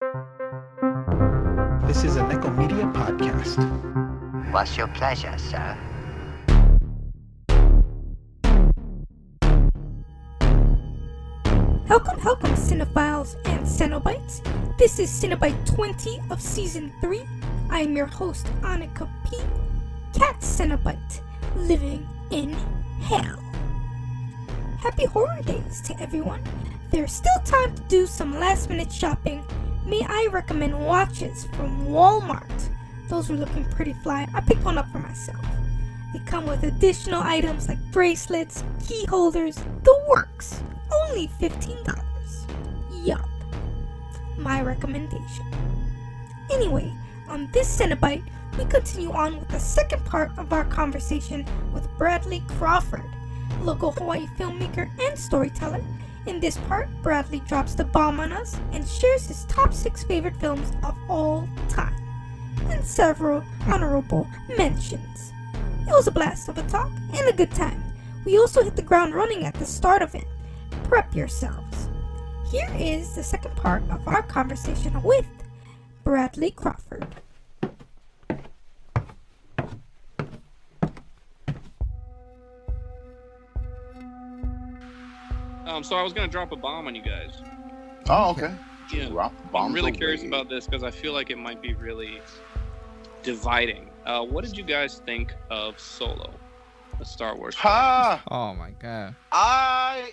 This is a Nekko Media podcast. What's your pleasure, sir? Welcome, cinephiles and Cenobites. This is Cinebite20 of Season 3. I am your host, Annika P. Cat Cenobite, living in hell. Happy horror days to everyone. There's still time to do some last-minute shopping. May I recommend watches from Walmart? Those were looking pretty fly. I picked one up for myself. They come with additional items like bracelets, key holders, the works. Only $15. Yup. My recommendation. Anyway, on this Cenobite, we continue on with the second part of our conversation with Bradley Crawford, local Hawaii filmmaker and storyteller. In this part, Bradley drops the bomb on us and shares his top 6 favorite films of all time, and several honorable mentions. It was a blast of a talk and a good time. We also hit the ground running at the start of it. Prep yourselves. Here is the second part of our conversation with Bradley Crawford. So I was gonna drop a bomb on you guys. Oh, okay. Yeah, I'm really curious about this because I feel like it might be really dividing. What did you guys think of Solo, the Star Wars film? Oh my god.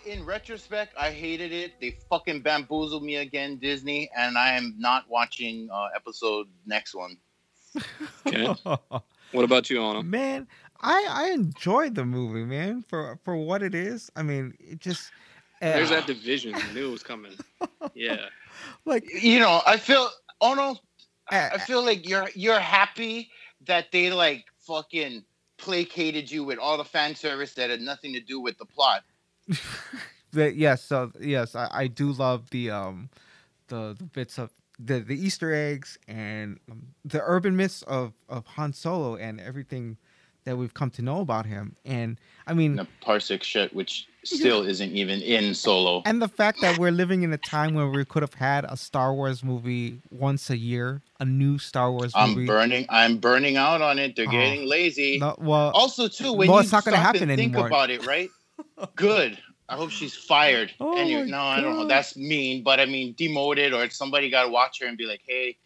In retrospect, I hated it. They fucking bamboozled me again, Disney, and I am not watching next one. Okay. What about you, Anna? Man, I enjoyed the movie, man, for what it is. I mean, it just there's that division. I knew it was coming. Yeah. Like, you know, I feel like you're happy that they like fucking placated you with all the fan service that had nothing to do with the plot. Yes, I do love the bits of the Easter eggs and the urban myths of Han Solo and everything that we've come to know about him. And I mean, the Parsec shit, which still isn't even in Solo. And the fact that we're living in a time where we could have had a Star Wars movie once a year, a new Star Wars movie. I'm burning out on it. They're getting lazy. No, well, also too, when you it's not going to happen think anymore. About it, right? Good. I hope she's fired. Oh anyway, I don't know. That's mean, but I mean, demoted, or somebody got to watch her and be like, hey.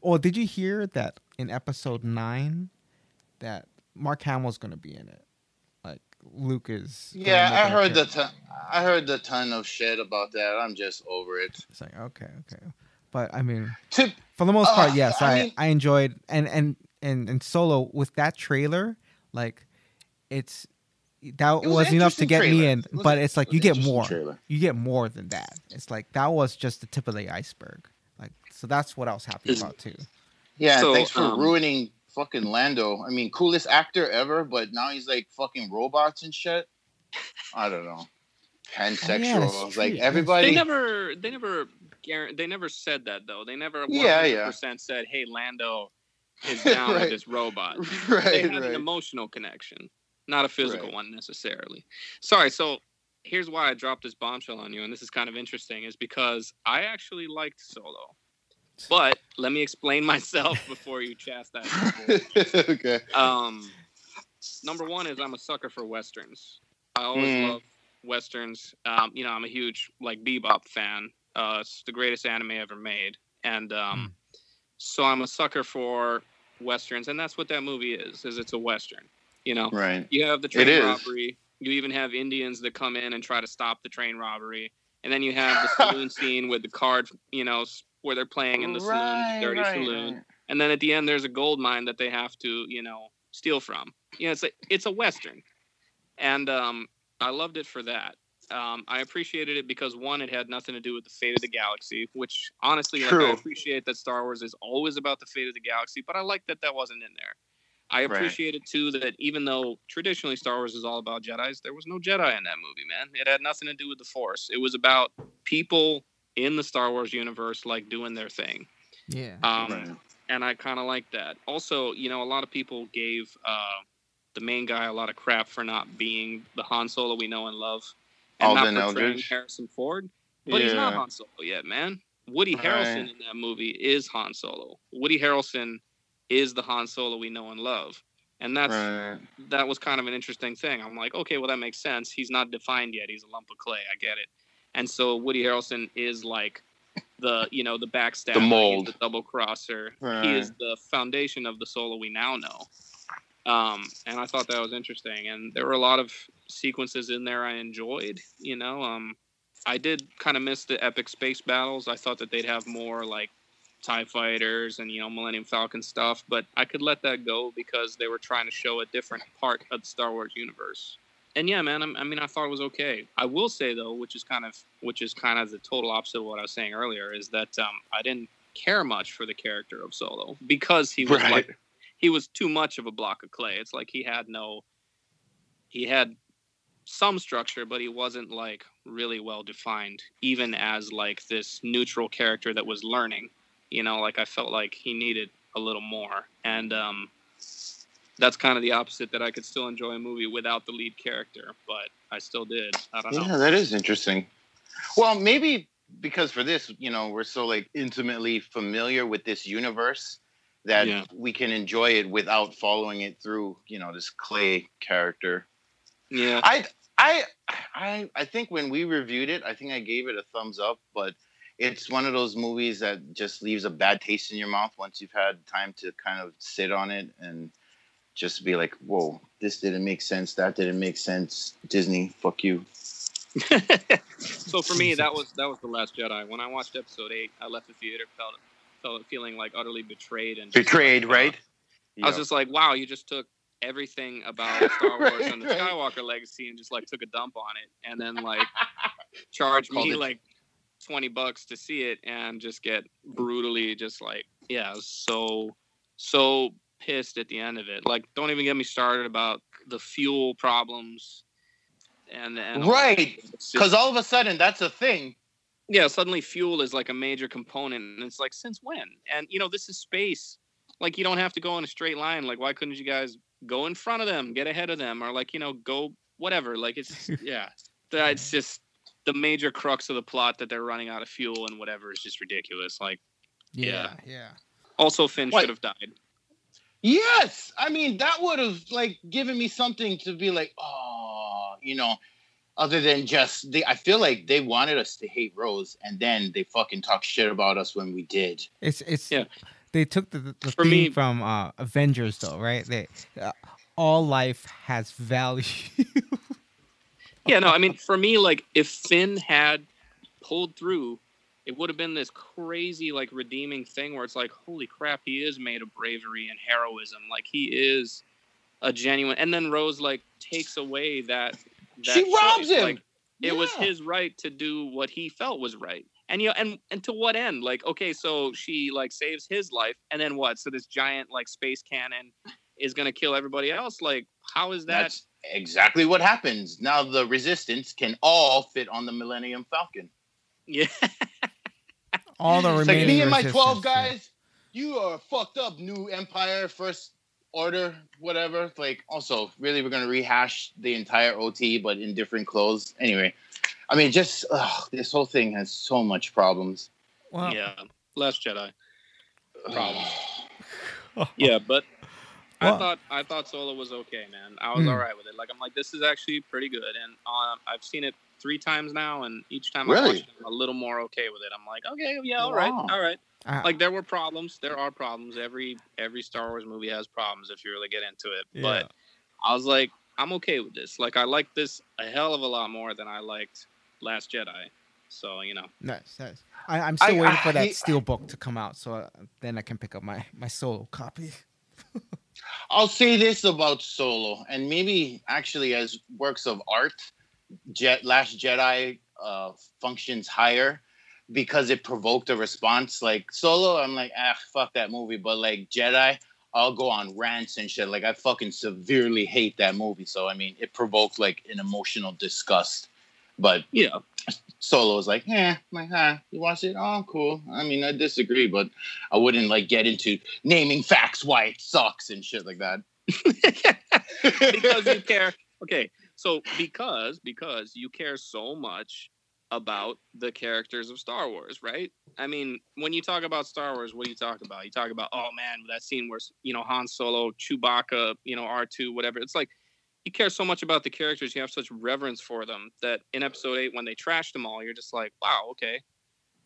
Oh, did you hear that in episode 9 that Mark Hamill's going to be in it? Like, Luke is. Yeah, I heard the ton of shit about that. I'm just over it. It's like, okay. But I mean, for the most part, yes, I enjoyed and Solo with that trailer, like that was enough to get me in, but it's like you get more. You get more than that. It's like that was just the tip of the iceberg. Like, so that's what I was happy about too. Yeah, so, thanks for ruining fucking Lando. I mean, coolest actor ever, but now he's like fucking robots and shit. I don't know. Pansexual. Like everybody. They never said that though. They never 100% said, "Hey, Lando is down with this robot." They had an emotional connection, not a physical one necessarily. Sorry. So here's why I dropped this bombshell on you, and this is kind of interesting, is because I actually liked Solo. But let me explain myself before you chastise me. Okay. Number one is I'm a sucker for Westerns. I always love Westerns. I'm a huge Bebop fan. It's the greatest anime ever made. And so I'm a sucker for Westerns. And that's what that movie is it's a Western. You know? Right. You have the train robbery. You even have Indians that come in and try to stop the train robbery. And then you have the saloon scene with the card, where they're playing in the saloon, dirty saloon. Right. And then at the end, there's a gold mine that they have to, steal from. It's a Western. And I loved it for that. I appreciated it because, one, it had nothing to do with the fate of the galaxy, which, honestly, I appreciate that Star Wars is always about the fate of the galaxy, but I like that wasn't in there. I appreciated, too, that even though traditionally Star Wars is all about Jedis, there was no Jedi in that movie, man. It had nothing to do with the Force. It was about people in the Star Wars universe, doing their thing. Yeah. And I kind of like that. Also, a lot of people gave the main guy a lot of crap for not being the Han Solo we know and love. And not portraying Harrison Ford. But he's not Han Solo yet, man. Woody Harrelson in that movie is Han Solo. Woody Harrelson is the Han Solo we know and love. And that was kind of an interesting thing. I'm like, okay, well, that makes sense. He's not defined yet. He's a lump of clay. I get it. And so Woody Harrelson is like the backstabber. The mold. He's the double crosser. Right. He is the foundation of the Solo we now know. And I thought that was interesting. And there were a lot of sequences in there I enjoyed, I did kind of miss the epic space battles. I thought that they'd have more like TIE fighters and, Millennium Falcon stuff, but I could let that go because they were trying to show a different part of the Star Wars universe. And yeah, man, I thought it was okay. I will say though, which is kind of the total opposite of what I was saying earlier, is that I didn't care much for the character of Solo because he was he was too much of a block of clay. It's like he had some structure, but he wasn't like really well defined, even as like this neutral character that was learning. I felt like he needed a little more. And that's kind of the opposite, that I could still enjoy a movie without the lead character, but I still did. I don't know. Yeah, that is interesting. Well, maybe because for this, we're so like intimately familiar with this universe that we can enjoy it without following it through, this clay character. Yeah. I think when we reviewed it, I think I gave it a thumbs up, but it's one of those movies that just leaves a bad taste in your mouth once you've had time to kind of sit on it and just be like, whoa, this didn't make sense. That didn't make sense. Disney, fuck you. So for me, that was The Last Jedi. When I watched episode 8, I left the theater feeling like utterly betrayed. Right? I was just like, wow, you just took everything about Star Wars and the Skywalker legacy and just like took a dump on it, and then like charged me like $20 to see it and just get brutally just like, I was so pissed at the end of it. Like, don't even get me started about the fuel problems and right, because all of a sudden that's a thing. Yeah, suddenly fuel is like a major component, and it's like, since when? And this is space. Like, you don't have to go in a straight line. Like, why couldn't you guys go in front of them, get ahead of them, or like, go whatever. Like, it's it's just the major crux of the plot that they're running out of fuel and whatever is just ridiculous. Like, yeah. Also, Finn should have died. Yes, that would have like given me something to be like, other than just I feel like they wanted us to hate Rose, and then they fucking talk shit about us when we did. It's They took the theme from Avengers, though, right? All life has value. Yeah, no, for me, like, if Finn had pulled through, it would have been this crazy, like, redeeming thing where it's like, holy crap, he is made of bravery and heroism. Like, he is a genuine... And then Rose, like, takes away that she robs him! Like, it was his right to do what he felt was right. And, and to what end? Like, okay, so she, like, saves his life, and then what? So this giant, like, space cannon is going to kill everybody else? Like, how is that? That's exactly what happens. Now the Resistance can all fit on the Millennium Falcon. Yeah. All the remaining like, me and my 12 guys, you are fucked up, New Empire, First Order, whatever. Like, also, really, we're going to rehash the entire OT, but in different clothes. Anyway. Just this whole thing has so much problems. Wow. Yeah, Last Jedi problems. Yeah, but I thought Solo was okay, man. I was all right with it. Like, I'm like, this is actually pretty good, and I've seen it 3 times now, and each time I watch it, I'm a little more okay with it. I'm like, okay, yeah, all right. Like, there were problems. There are problems. Every Star Wars movie has problems if you really get into it. Yeah. But I was like, I'm okay with this. Like, I like this a hell of a lot more than I liked Last Jedi. So, Nice. I'm still waiting for that Steelbook to come out, so then I can pick up my Solo copy. I'll say this about Solo, and maybe actually as works of art, Last Jedi functions higher because it provoked a response. Like, Solo, I'm like, fuck that movie. But like Jedi, I'll go on rants and shit. Like, I fucking severely hate that movie. So, it provoked like an emotional disgust. But yeah, Solo was like, you watch it? Oh, cool. I disagree, but I wouldn't like get into naming facts why it sucks and shit like that. Because you care. Okay, so because you care so much about the characters of Star Wars, right? I mean, when you talk about Star Wars, what do you talk about? You talk about, oh man, that scene where, Han Solo, Chewbacca, R2, whatever. It's like, you care so much about the characters, you have such reverence for them, that in episode 8, when they trashed them all, you're just like, wow, okay.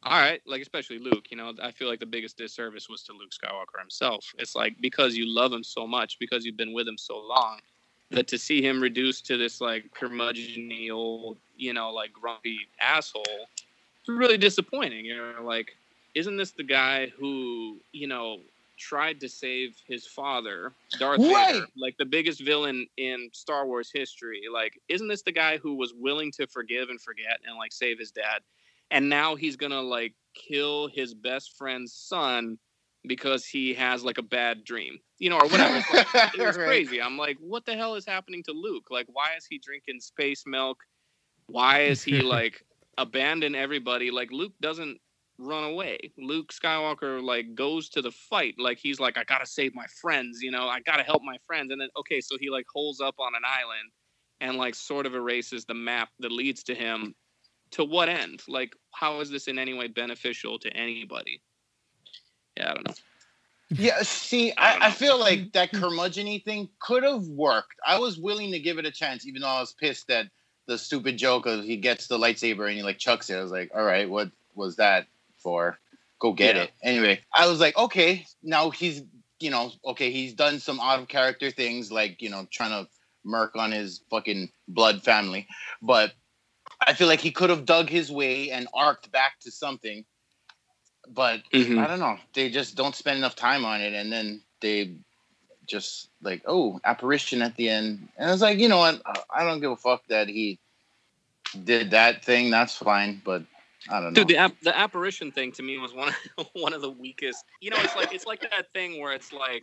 All right, like, especially Luke, I feel like the biggest disservice was to Luke Skywalker himself. It's like, because you love him so much, because you've been with him so long, that to see him reduced to this, like, curmudgeon-y old, like, grumpy asshole, it's really disappointing. Like, isn't this the guy who, tried to save his father, Darth Vader, like the biggest villain in Star Wars history? Like, isn't this the guy who was willing to forgive and forget and, like, save his dad? And now he's gonna, like, kill his best friend's son because he has, like, a bad dream, or whatever. It's like, it was crazy. I'm like, what the hell is happening to Luke? Like, why is he drinking space milk? Why is he, like, abandon everybody? Like, Luke doesn't run away. Luke Skywalker, like, goes to the fight. Like, he's like, I gotta save my friends, I gotta help my friends. And then, okay, so he, like, holes up on an island and, like, sort of erases the map that leads to him. To what end? Like, how is this in any way beneficial to anybody? Yeah, I don't know. Yeah, see, I feel like that curmudgeon-y thing could have worked. I was willing to give it a chance, even though I was pissed that the stupid joke of he gets the lightsaber and he, like, chucks it. I was like, all right, what was that for? Go get it. Anyway, I was like, okay, now he's, he's done some out-of-character things, like, trying to murk on his fucking blood family. But I feel like he could have dug his way and arced back to something. But I don't know. They just don't spend enough time on it. And then they just like, oh, apparition at the end. And I was like, you know what? I don't give a fuck that he did that thing. That's fine. But I don't know. Dude, the apparition thing to me was one of the weakest. It's like that thing where it's like,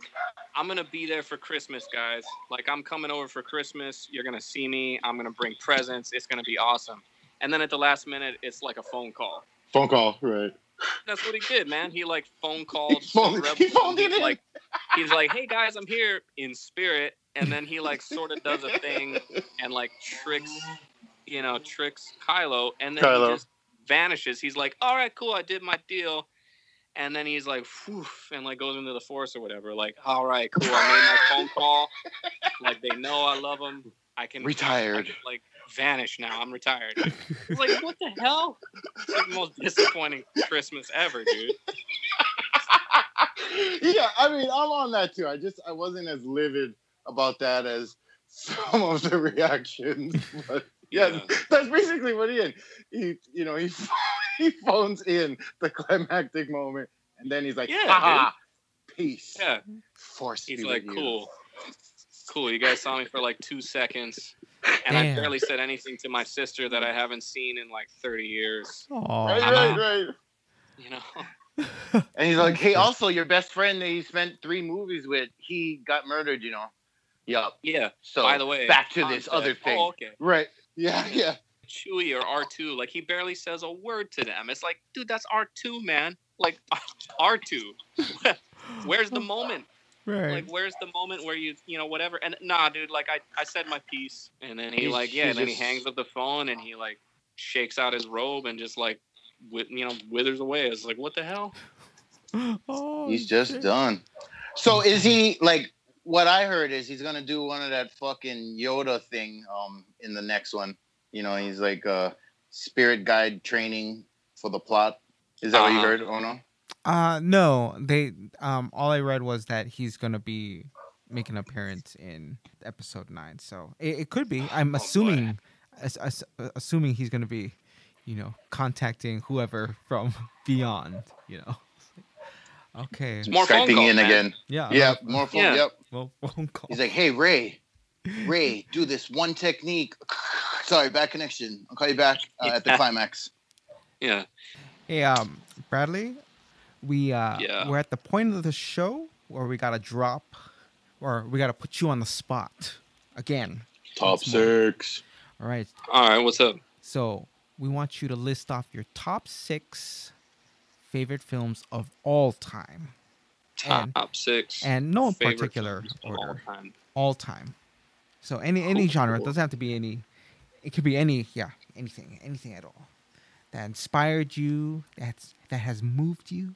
I'm gonna be there for Christmas, guys. Like, I'm coming over for Christmas. You're gonna see me. I'm gonna bring presents. It's gonna be awesome. And then at the last minute, it's like a phone call. Phone call, right? That's what he did, man. He, like, phone called. He phoned it in. He's like, hey guys, I'm here in spirit. And then he, like, sort of does a thing and, like, tricks Kylo, and then he just vanishes. He's like, all right, cool, I did my deal. And then he's like, whew, and, like, goes into the Force or whatever. Like, all right, cool, I made my phone call. Like, they know I love them. I can like, vanish now. I'm retired. It's like, what the hell? It's like the most disappointing Christmas ever, dude. Yeah, I mean, I'm on that too. I wasn't as livid about that as some of the reactions. But yeah, that's basically what he did. He phones in the climactic moment, and then he's like, haha, peace. Yeah. Force. He's like, cool. You guys saw me for like 2 seconds, and I barely said anything to my sister that I haven't seen in like 30 years. Right. And he's like, hey, also your best friend that you spent 3 movies with, he got murdered, Yup. Yeah. So by the way, back to this other thing. Oh, okay. Right. Yeah. Chewie or R2, like, he barely says a word to them. It's like, dude, that's R2, man. Like, R2. Where's the moment? Right. Like, where's the moment where you whatever? And nah, dude, like, I said my piece, and then he then he hangs up the phone and he, like, shakes out his robe and just, like, withers away. It's like, what the hell? He's just done. So is he, like, what I heard is he's gonna do one of that fucking Yoda thing in the next one. He's like spirit guide training for the plot. Is that what you heard? Oh no. No, they all I read was that he's gonna be making an appearance in episode 9, so it could be. I'm assuming he's gonna be, contacting whoever from beyond, Okay. More phone Skyping calls, in man. again. Yeah. More phone. Yeah. Yep. Well, phone call. He's like, hey Ray, do this one technique. Sorry, bad connection. I'll call you back at the climax. Yeah. Hey, Bradley. We're at the point of the show where we gotta drop, or we gotta put you on the spot again. Top 6. All right. What's up? So we want you to list off your top 6 favorite films of all time. Top 6. And no particular order. All time. So any genre. It doesn't have to be any. It could be anything at all. inspired you, that has moved you?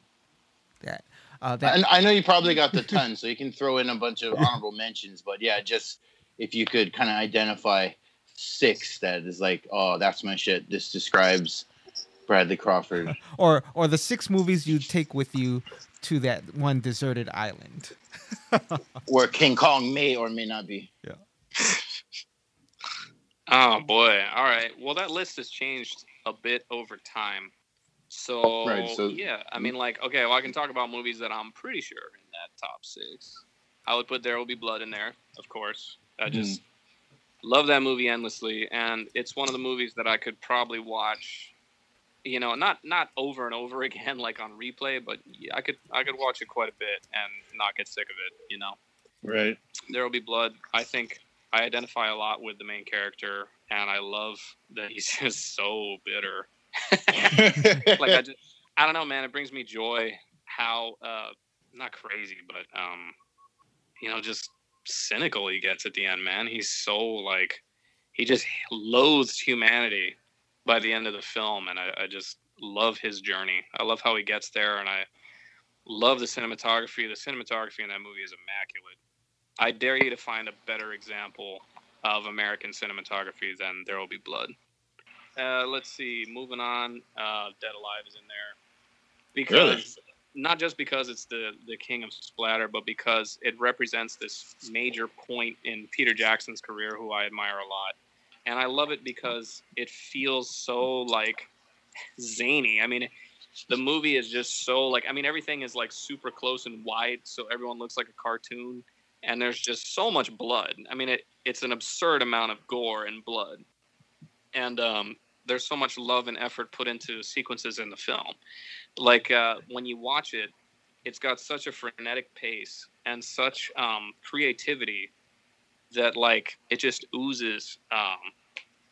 That and I know you probably got the ton, so you can throw in a bunch of honorable mentions. But yeah, just if you could kind of identify 6 that is like, oh, that's my shit. This describes Bradley Crawford. or the 6 movies you take with you to that one deserted island. Where King Kong may or may not be. Yeah. Oh boy. All right. Well, that list has changed a bit over time. So, yeah, I mean, like, okay, well, I can talk about movies that I'm pretty sure are in that top 6. I would put There Will Be Blood in there, of course. I just love that movie endlessly, and it's one of the movies that I could probably watch, you know, not over and over again, like on replay, but I could watch it quite a bit and not get sick of it, you know. Right. There Will Be Blood. I think I identify a lot with the main character, and I love that he's just so bitter. Like I don't know, man. It brings me joy how not crazy, but you know, just cynical he gets at the end, man. He's so like he just loathes humanity by the end of the film, and I just love his journey. I love how he gets there, and I love the cinematography. The cinematography in that movie is immaculate. I dare you to find a better example of American cinematography than There Will Be Blood. Let's see. Moving on. Dead Alive is in there because not just because it's the king of splatter, but because it represents this major point in Peter Jackson's career, who I admire a lot, and I love it because it feels so like zany. I mean, the movie is just so like. I mean, everything is like super close and wide, so everyone looks like a cartoon, and there's just so much blood. I mean, it's an absurd amount of gore and blood, and there's so much love and effort put into sequences in the film. Like when you watch it, it's got such a frenetic pace and such creativity that like it just oozes.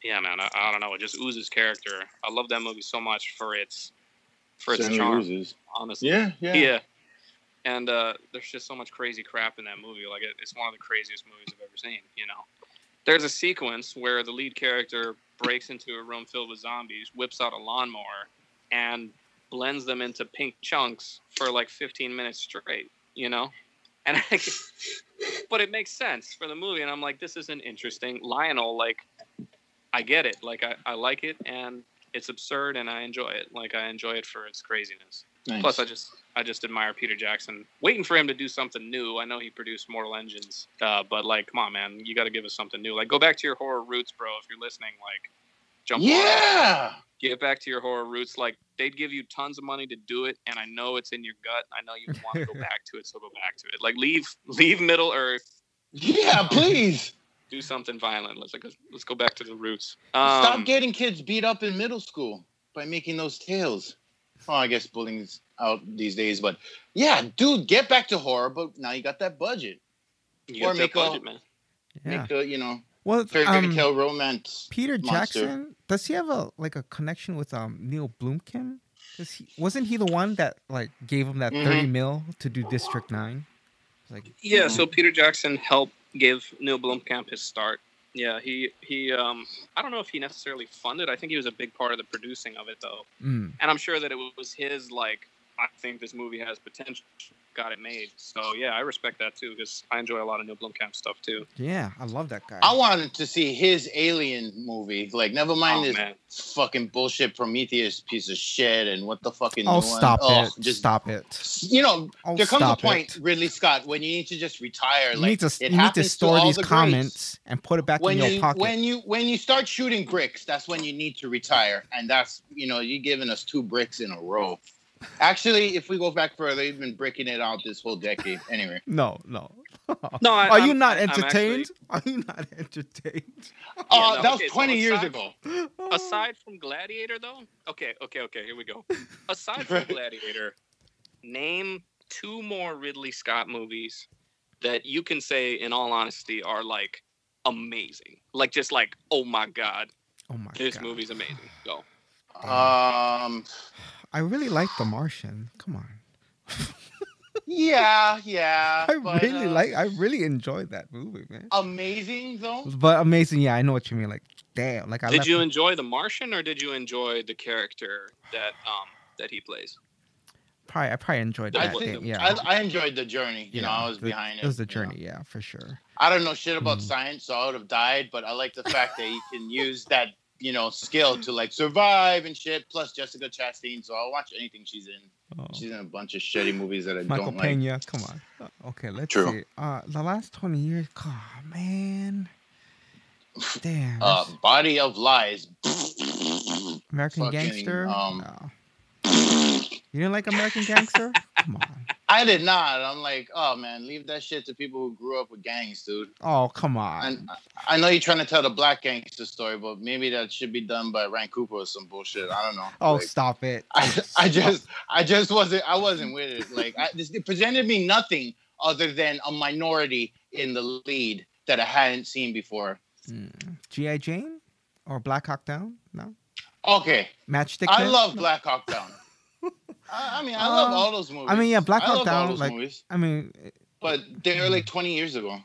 Yeah, man, I don't know. It just oozes character. I love that movie so much for its charm. Oozes. Honestly, yeah. And there's just so much crazy crap in that movie. Like it's one of the craziest movies I've ever seen. You know, there's a sequence where the lead character breaks into a room filled with zombies, whips out a lawnmower, and blends them into pink chunks for like 15 minutes straight, you know? And but it makes sense for the movie, and I'm like, this isn't interesting. Lionel, like, I get it. Like, I like it, and it's absurd, and I enjoy it. Like, I enjoy it for its craziness. Nice. Plus, I just admire Peter Jackson. Waiting for him to do something new. I know he produced Mortal Engines, but like, come on, man, you got to give us something new. Like, go back to your horror roots, bro. If you're listening, like, jump on. Get back to your horror roots. Like, they'd give you tons of money to do it, and I know it's in your gut. I know you want to go back to it, so go back to it. Like, leave Middle Earth. Yeah, please. Do something violent. Let's go back to the roots. Stop getting kids beat up in middle school by making those tales. Oh, I guess bullying's out these days, but yeah, dude, get back to horror. But now you got that budget. Or make budget, man. Make a well, fairy tale romance. Peter monster. Jackson, does he have a connection with Neil Blomkamp? Wasn't he the one that like gave him that 30 mil to do District 9? Like, yeah, so Peter Jackson helped give Neil Blomkamp his start. Yeah, he I don't know if he necessarily funded. I think he was a big part of the producing of it, though. And I'm sure that it was his, like, I think this movie has potential, got it made. So, yeah, I respect that, too, because I enjoy a lot of Neil Blomkamp stuff, too. Yeah, I love that guy. I wanted to see his Alien movie. Like, never mind this fucking bullshit Prometheus piece of shit and what the fucking stop it. Just stop it. You know, there comes a point, Ridley Scott, when you need to just retire. You need to store these comments and put it back in your pocket. When you start shooting bricks, that's when you need to retire. And that's, you're giving us 2 bricks in a row. Actually, if we go back further, you've been breaking it out this whole decade. Anyway. No. Are you not entertained? Are you not entertained? That was 20 years ago. Aside from Gladiator, though? Okay, here we go. Aside from Gladiator, name 2 more Ridley Scott movies that you can say, in all honesty, are, like, amazing. Like, just like, oh my God. This movie's amazing. Go. I really like The Martian. Come on. Yeah. I really enjoyed that movie, man. Amazing though. But amazing, yeah, I know what you mean. Like damn. Like, did you enjoy The Martian, or did you enjoy the character that he plays? I probably enjoyed that. I enjoyed the journey. You know, I was behind it. It was the journey, yeah, for sure. I don't know shit about science, so I would have died. But I like the fact that you can use that, skill to like survive and shit. Plus Jessica Chastain, so I'll watch anything she's in. Oh. She's in a bunch of shitty movies that I don't like. Michael Peña, come on. Okay, let's see. The last 20 years, man. Damn. Body of Lies. American Gangster. No. You didn't like American Gangster? Come on. I did not. I'm like, oh man, leave that shit to people who grew up with gangs, dude. Oh, come on. And I know you're trying to tell the black gangster story, but maybe that should be done by Ryan Cooper or some bullshit. I don't know. Oh, stop it. I just wasn't with it. Like, it presented me nothing other than a minority in the lead that I hadn't seen before. G.I. Jane or Black Hawk Down? No. Okay. Matchstick. I love Black Hawk Down. I mean, I love all those movies. I mean, yeah, Black Hawk Down. Like, movies. I mean, but they were like 20 years ago.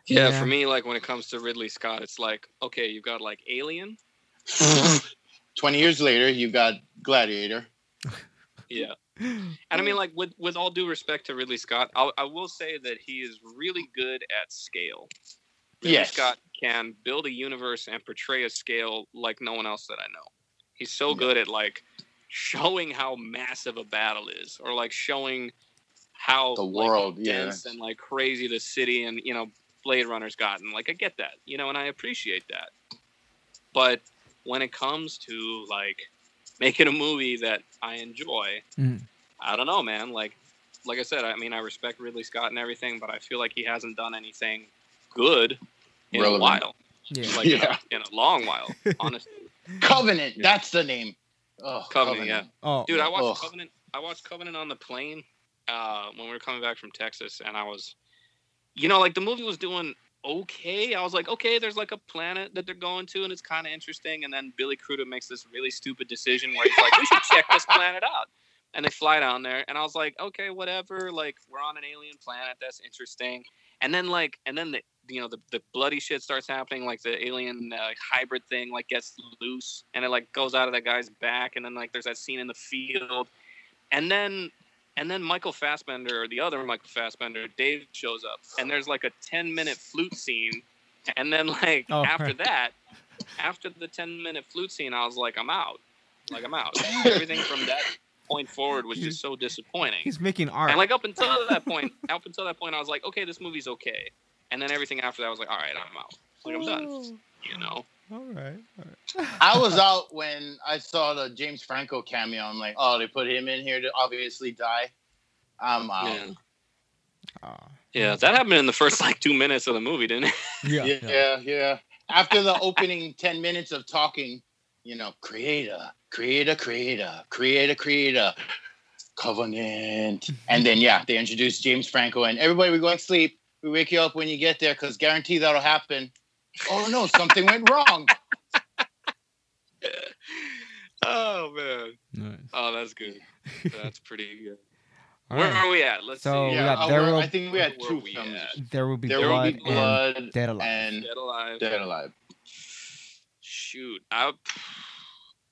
Yeah. For me, like when it comes to Ridley Scott, it's like, okay, you've got like Alien. 20 years later, you got Gladiator. Yeah, and I mean, like with all due respect to Ridley Scott, I will say that he is really good at scale. Ridley Scott can build a universe and portray a scale like no one else that I know. He's so good at like showing how massive a battle is, or like showing how the world, like, dense and like crazy the city and Blade Runner's gotten. Like, I get that, and I appreciate that. But when it comes to like making a movie that I enjoy, I don't know, man. Like I said, I mean, I respect Ridley Scott and everything, but I feel like he hasn't done anything good in a while. In a long while, honestly. Covenant, that's the name. Oh, Covenant, yeah. Oh, dude, I watched Covenant. I watched Covenant on the plane when we were coming back from Texas, and I was, like the movie was doing okay. I was like, okay, there's like a planet that they're going to, and it's kind of interesting. And then Billy Crudup makes this really stupid decision where he's like, we should check this planet out. And they fly down there, and I was like, okay, whatever. Like, we're on an alien planet. That's interesting. And then the bloody shit starts happening, like the alien hybrid thing like gets loose and it like goes out of that guy's back, and then like there's that scene in the field, and then Michael Fassbender, or the other Michael Fassbender, Dave, shows up, and there's like a 10-minute flute scene, and then like after the 10-minute flute scene, I was like, I'm out. Everything from that point forward was just so disappointing. He's making art, and like up until that point, I was like, okay, this movie's okay. And then everything after that, I was like, all right, I'm out. Like, I'm done. All right. I was out when I saw the James Franco cameo. I'm like, oh, they put him in here to obviously die. I'm out. Yeah, that happened in the first like 2 minutes of the movie, didn't it? Yeah. After the opening 10 minutes of talking, creator, covenant. And then, they introduced James Franco, and everybody, we're going to sleep. We wake you up when you get there, because guarantee that'll happen. Oh, no, something went wrong. Oh, man. Nice. Oh, that's good. That's pretty good. Where are we at? Let's see. I think we had two films. There Will Be Blood and Dead Alive. And Dead Alive. Shoot. I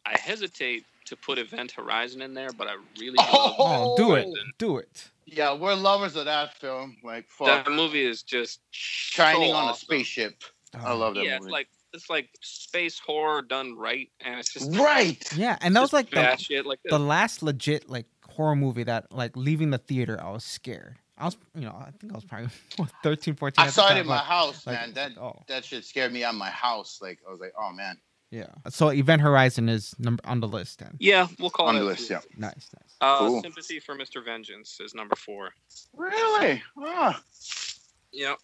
hesitate to put Event Horizon in there, but I really do it. Yeah, we're lovers of that film. Like, fuck. That movie is just shining so on awesome. A spaceship. I love that movie. Yeah, it's like space horror done right, and it's just right. Yeah, and that was like the last legit like horror movie that like leaving the theater, I was scared. I was, I think I was probably 13, 14. I saw it in my house, man. That shit scared me out of my house. Like, I was like, oh man. Yeah. So Event Horizon is on the list then. Yeah, we'll call it on the list. Yeah. Nice. Cool. Sympathy for Mr. Vengeance is number 4. Really? Yeah.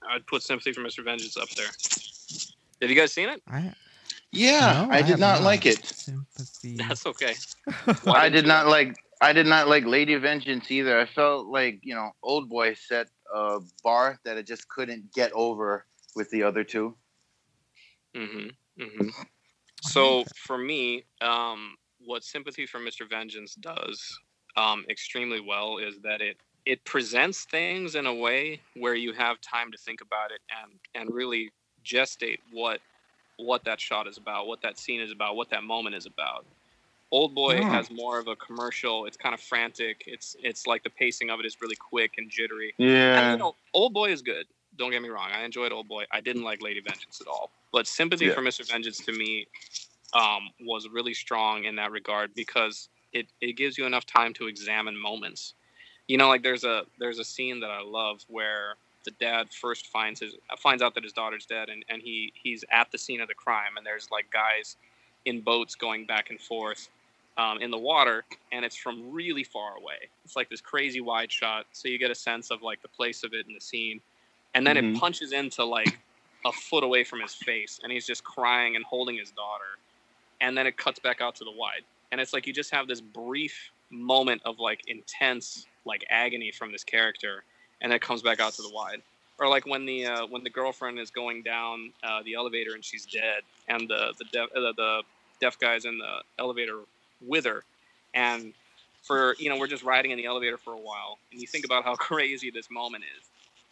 I'd put Sympathy for Mr. Vengeance up there. Have you guys seen it? I did not like it. Sympathy. That's okay. I did not like Lady Vengeance either. I felt like, Old Boy set a bar that it just couldn't get over with the other two. So for me, what Sympathy for Mr. Vengeance does extremely well is that it presents things in a way where you have time to think about it and really gestate what what that shot is about, what that scene is about, what that moment is about. Oldboy has more of a commercial. It's kind of frantic. It's like the pacing of it is really quick and jittery. Yeah. And, Oldboy is good. Don't get me wrong. I enjoyed Oldboy. I didn't like Lady Vengeance at all. But Sympathy for Mr. Vengeance to me was really strong in that regard because it gives you enough time to examine moments. Like there's a scene that I love where the dad first finds out that his daughter's dead, and he's at the scene of the crime, and there's like guys in boats going back and forth in the water, and it's from really far away. It's like this crazy wide shot, so you get a sense of like the place of it in the scene, and then it punches into like a foot away from his face, and he's just crying and holding his daughter, and then it cuts back out to the wide, and it's like you just have this brief moment of like intense like agony from this character, and then it comes back out to the wide. Or like when the girlfriend is going down the elevator and she's dead, and the deaf guy's in the elevator with her, and we're just riding in the elevator for a while, and you think about how crazy this moment is,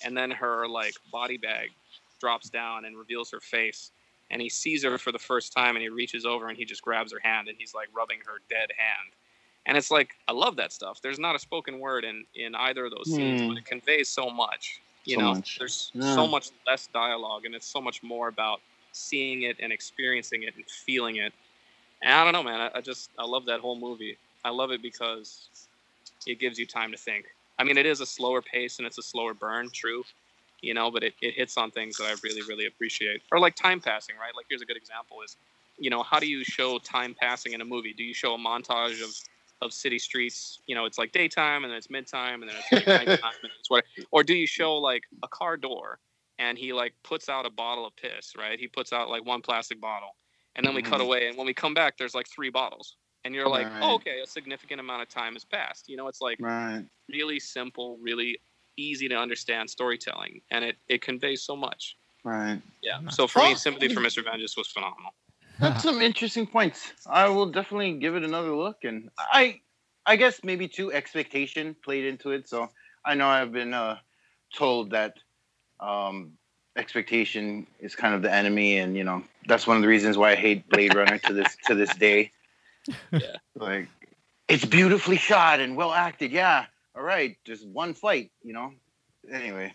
and then her like body bag drops down and reveals her face, and he sees her for the first time, and he reaches over and he just grabs her hand, and he's like rubbing her dead hand. And it's like, I love that stuff. There's not a spoken word in either of those scenes, but it conveys so much. There's so much less dialogue, and it's so much more about seeing it and experiencing it and feeling it. And I don't know, man. I love that whole movie. I love it because it gives you time to think. I mean, it is a slower pace and it's a slower burn, true. But it hits on things that I really, really appreciate. Or like time passing, right? Like here's a good example is, how do you show time passing in a movie? Do you show a montage of city streets? It's like daytime, and then it's midtime, and then it's like nighttime, and it's whatever. Or do you show like a car door, and he like puts out a bottle of piss, right? He puts out like one plastic bottle, and then we cut away, and when we come back, there's like 3 bottles, and you're like, oh, okay, a significant amount of time has passed. It's like really simple, really easy to understand storytelling, and it conveys so much. Right. Yeah. So for me, Sympathy for Mr. Vengeance was phenomenal. That's some interesting points. I will definitely give it another look, and I guess maybe too expectation played into it. So I know I've been told that expectation is kind of the enemy, and that's one of the reasons why I hate Blade Runner to this day. Yeah, like it's beautifully shot and well acted. Yeah, all right, just one fight. Anyway,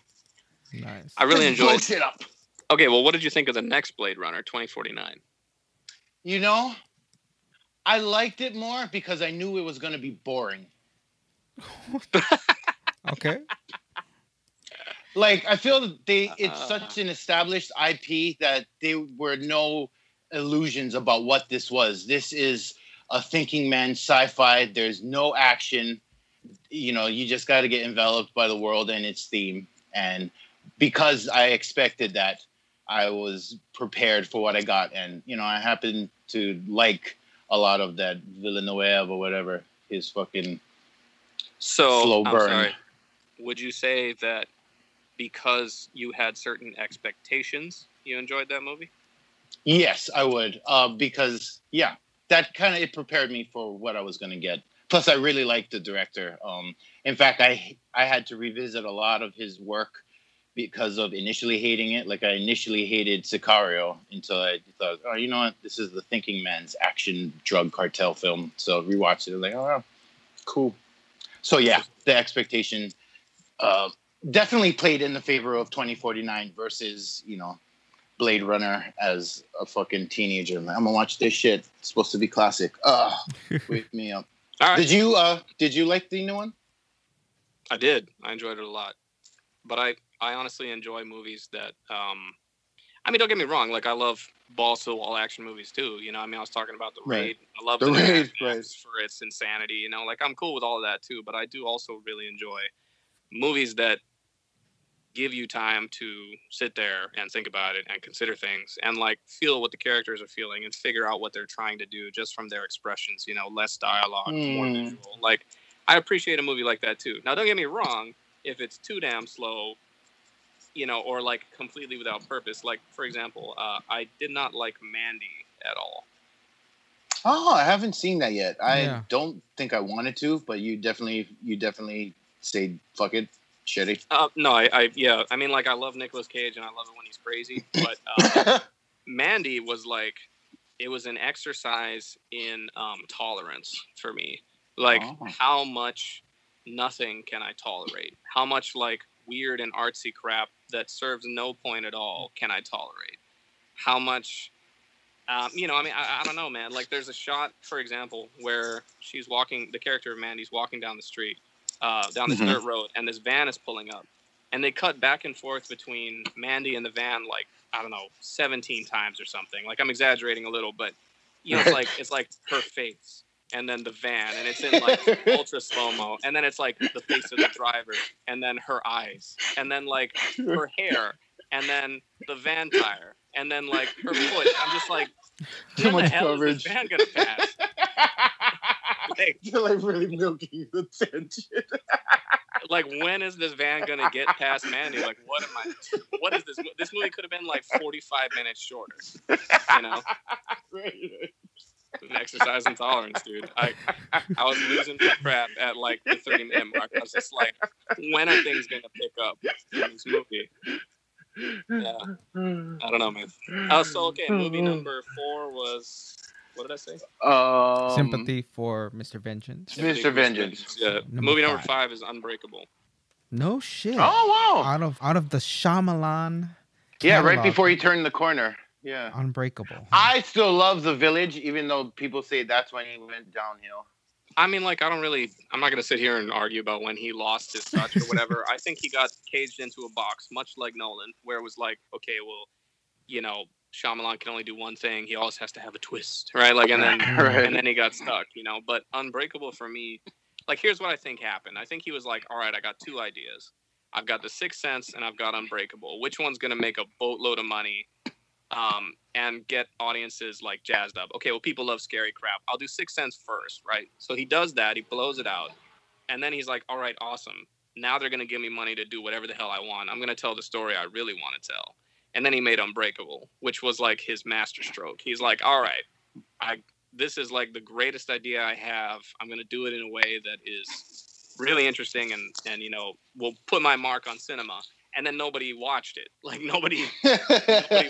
nice. I really enjoyed. Bullshit up. Okay, well, what did you think of the next Blade Runner, 2049? I liked it more because I knew it was going to be boring. Okay. Like, I feel that it's such an established IP that there were no illusions about what this was. This is a thinking man sci-fi. There's no action. You just got to get enveloped by the world and its theme. And because I expected that, I was prepared for what I got. And, I happen to like a lot of that Villeneuve or whatever, his fucking slow burn. Sorry. Would you say that because you had certain expectations, you enjoyed that movie? Yes, I would. Because, that kind of, it prepared me for what I was going to get. Plus, I really liked the director. In fact, I had to revisit a lot of his work because of initially hating it. Like I initially hated Sicario until I thought, oh, you know what? This is the thinking man's action drug cartel film. So rewatched it. Like, oh, cool. So yeah, the expectation definitely played in the favor of 2049 versus, Blade Runner as a fucking teenager. I'm gonna watch this shit. It's supposed to be classic. Wake me up. All right. Did you like the new one? I did. I enjoyed it a lot. But I honestly enjoy movies that, don't get me wrong. Like, I love balls-to-the-wall action movies, too. I was talking about The Raid. I love The Raid for its insanity. Like, I'm cool with all of that, too. But I do also really enjoy movies that give you time to sit there and think about it and consider things and, like, feel what the characters are feeling and figure out what they're trying to do just from their expressions, less dialogue, more visual. Like, I appreciate a movie like that, too. Now, don't get me wrong. If it's too damn slow, or like completely without purpose, like for example, I did not like Mandy at all. Oh, I haven't seen that yet. I don't think I wanted to, but you definitely say fuck it, shitty. No, I love Nicolas Cage and I love it when he's crazy, but Mandy was like, it was an exercise in tolerance for me. Like, how much nothing can I tolerate? How much like weird and artsy crap that serves no point at all can I tolerate? How much, you know, I mean, I don't know, man. Like, there's a shot, for example, where she's walking, the character of Mandy's walking down the street, down this dirt road, and this van is pulling up. And they cut back and forth between Mandy and the van, like, I don't know, 17 times or something. Like, I'm exaggerating a little, but, you know, it's like her face, and then the van, and it's in, like, ultra slow-mo. And then it's, like, the face of the driver, and then her eyes, and then, like, her hair, and then the van tire, and then, like, her foot. I'm just like, too much the hell coverage. Is this van gonna pass? Like, you're like really milking the tension. Like, when is this van gonna get past Mandy? Like, what is this? This movie could have been like 45 minutes shorter. You know, an exercise in tolerance, dude. I was losing the crap at like the 30-minute mark. I was just like, when are things gonna pick up in this movie? Yeah, I don't know, man. So okay, movie number 4 was. What did I say? Sympathy for Mr. Vengeance. Mr. Vengeance. Yeah. Movie number 5 is Unbreakable. No shit. Oh wow! Out of the Shyamalan. Yeah, right before he turned the corner. Yeah. Unbreakable. I still love The Village, even though people say that's when he went downhill. I mean, like, I'm not gonna sit here and argue about when he lost his touch or whatever. I think he got caged into a box, much like Nolan, where it was like, okay, well, you know, Shyamalan can only do one thing. He always has to have a twist, right? Like, and then and then he got stuck, you know. But Unbreakable for me, like, here's what I think happened. I think he was like, all right, I got 2 ideas. I've got The Sixth Sense and I've got Unbreakable. Which one's gonna make a boatload of money, and get audiences like jazzed up? Okay, well, people love scary crap. I'll do Sixth Sense first, right? So he does that. He blows it out, and then he's like, all right, awesome. Now they're gonna give me money to do whatever the hell I want. I'm gonna tell the story I really want to tell. And then he made Unbreakable, which was like his masterstroke. He's like, all right, this is like the greatest idea I have. I'm going to do it in a way that is really interesting and you know, will put my mark on cinema. And then nobody watched it. Like, nobody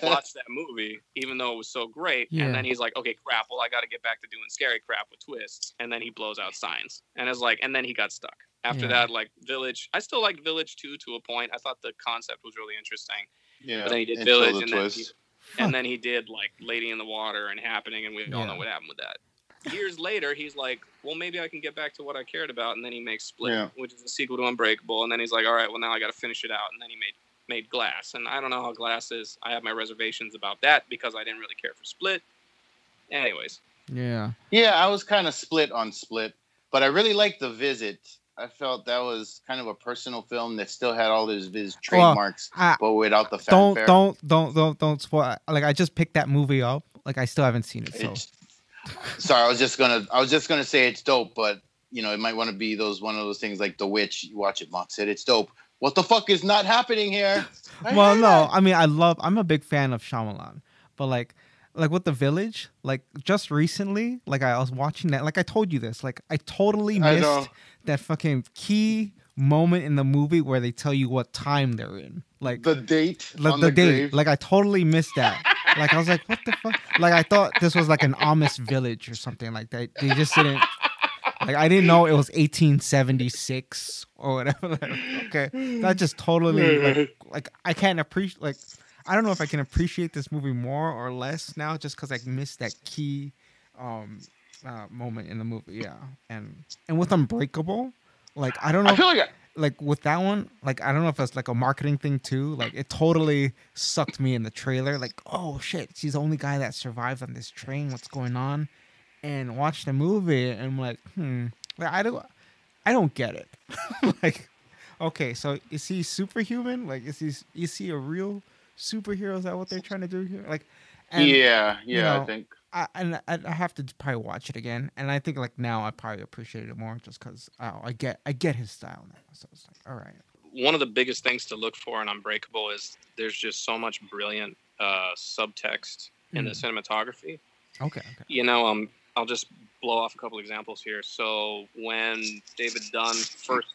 watched that movie, even though it was so great. Yeah. And then he's like, okay, crap. Well, I got to get back to doing scary crap with twists. And then he blows out Signs. And it's like, and then he got stuck. After that, like, Village. I still liked Village 2 to a point. I thought the concept was really interesting. Yeah. But then he did Village, and then he did, like, Lady in the Water and Happening, and we all know what happened with that. Years later, he's like, well, maybe I can get back to what I cared about, and then he makes Split, which is a sequel to Unbreakable, and then he's like, all right, well, now I got to finish it out, and then he made Glass, and I don't know how Glass is. I have my reservations about that because I didn't really care for Split. Anyways. Yeah, I was kind of split on Split, but I really liked The Visit. I felt that was kind of a personal film that still had all his trademarks, but without the fanfare. Don't spoil. Like, I just picked that movie up. Like, I still haven't seen it. So, sorry, I was just gonna say it's dope, but you know, it might want to be one of those things like The Witch. You watch it, Mock said it's dope. What the fuck is not happening here? Well, no, I mean, I'm a big fan of Shyamalan, but like with The Village, like, just recently, like, I was watching that. Like, I told you this. Like, I totally missed that fucking key moment in the movie where they tell you what time they're in. Like, the date. The date. Grave. Like, I totally missed that. Like, I was like, what the fuck? Like, I thought this was like an Amish village or something like that. They just didn't. Like, I didn't know it was 1876 or whatever. Like, okay, that just totally like I can't appreciate. Like, I don't know if I can appreciate this movie more or less now, just because I missed that key moment in the movie. Yeah, and with Unbreakable, like, I don't know. I feel like with that one, like, I don't know if it's like a marketing thing too. Like, it totally sucked me in the trailer. Like, oh shit, she's the only guy that survived on this train. What's going on? And watch the movie, and I'm like, like, I don't get it. Like, okay, so is he superhuman? Like, is he a real superhero? Is that what they're trying to do here? Like, and, yeah, you know, I think. I have to probably watch it again, and I think, like, now I probably appreciate it more just because I get his style now. So it's like, all right. One of the biggest things to look for in Unbreakable is there's just so much brilliant subtext in the cinematography. Okay. You know, I'll just blow off a couple examples here. So when David Dunn first,